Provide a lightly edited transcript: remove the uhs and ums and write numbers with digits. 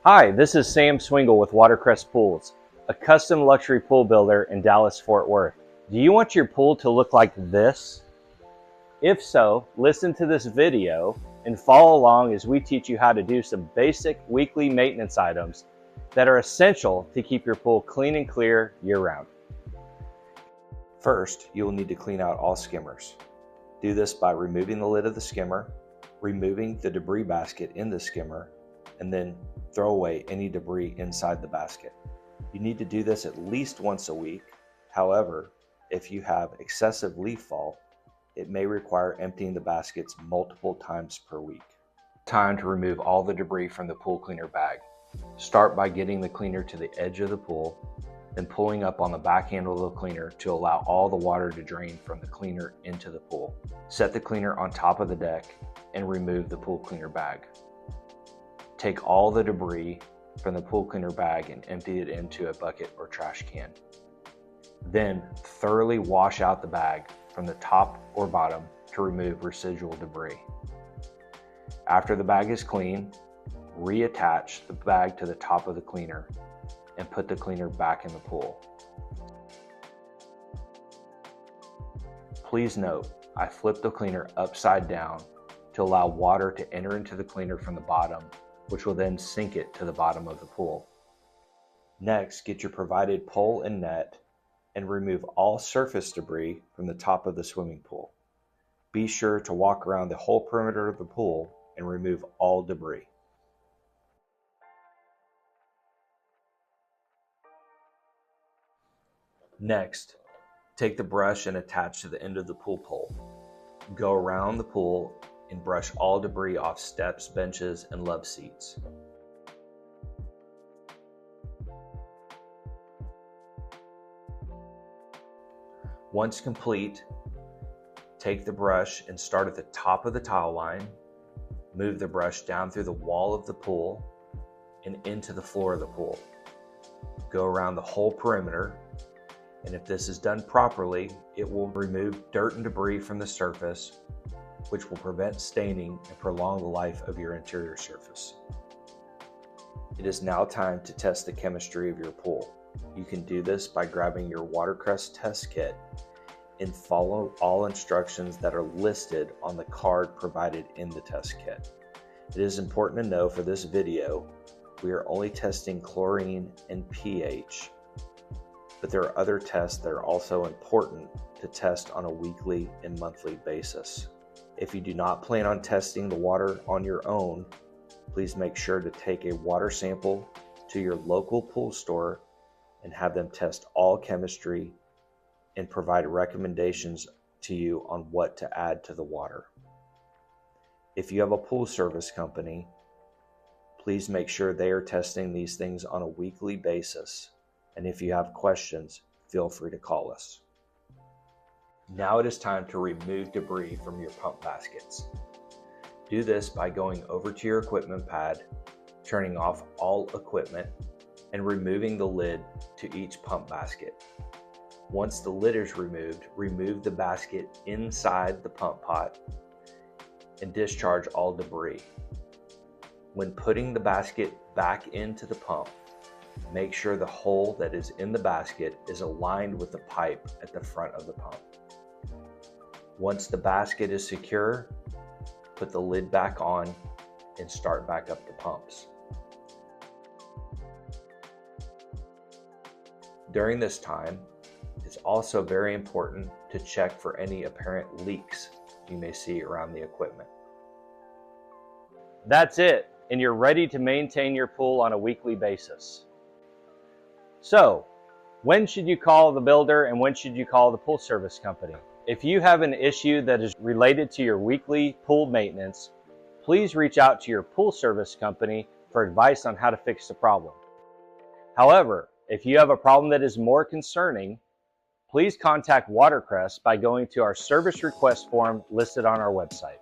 Hi, this is Sam Swingle with Watercrest Pools, a custom luxury pool builder in Dallas, Fort Worth. Do you want your pool to look like this? If so, listen to this video and follow along as we teach you how to do some basic weekly maintenance items that are essential to keep your pool clean and clear year-round. First, you will need to clean out all skimmers. Do this by removing the lid of the skimmer, removing the debris basket in the skimmer, and then throw away any debris inside the basket. You need to do this at least once a week. However, if you have excessive leaf fall, it may require emptying the baskets multiple times per week. Time to remove all the debris from the pool cleaner bag. Start by getting the cleaner to the edge of the pool, then pulling up on the back handle of the cleaner to allow all the water to drain from the cleaner into the pool. Set the cleaner on top of the deck and remove the pool cleaner bag. Take all the debris from the pool cleaner bag and empty it into a bucket or trash can. Then thoroughly wash out the bag from the top or bottom to remove residual debris. After the bag is clean, reattach the bag to the top of the cleaner and put the cleaner back in the pool. Please note, I flipped the cleaner upside down to allow water to enter into the cleaner from the bottom, which will then sink it to the bottom of the pool. Next, get your provided pole and net and remove all surface debris from the top of the swimming pool. Be sure to walk around the whole perimeter of the pool and remove all debris. Next, take the brush and attach to the end of the pool pole. Go around the pool and brush all debris off steps, benches, and love seats. Once complete, take the brush and start at the top of the tile line. Move the brush down through the wall of the pool and into the floor of the pool. Go around the whole perimeter, and if this is done properly, it will remove dirt and debris from the surface, which will prevent staining and prolong the life of your interior surface. It is now time to test the chemistry of your pool. You can do this by grabbing your Watercrest test kit and follow all instructions that are listed on the card provided in the test kit. It is important to know for this video, we are only testing chlorine and pH, but there are other tests that are also important to test on a weekly and monthly basis. If you do not plan on testing the water on your own, please make sure to take a water sample to your local pool store and have them test all chemistry and provide recommendations to you on what to add to the water. If you have a pool service company, please make sure they are testing these things on a weekly basis. And if you have questions, feel free to call us. Now it is time to remove debris from your pump baskets. Do this by going over to your equipment pad, turning off all equipment, and removing the lid to each pump basket. Once the lid is removed, remove the basket inside the pump pot and discharge all debris. When putting the basket back into the pump, make sure the hole that is in the basket is aligned with the pipe at the front of the pump. Once the basket is secure, put the lid back on and start back up the pumps. During this time, it's also very important to check for any apparent leaks you may see around the equipment. That's it, and you're ready to maintain your pool on a weekly basis. So, when should you call the builder and when should you call the pool service company? If you have an issue that is related to your weekly pool maintenance, please reach out to your pool service company for advice on how to fix the problem. However, if you have a problem that is more concerning, please contact Watercrest by going to our service request form listed on our website.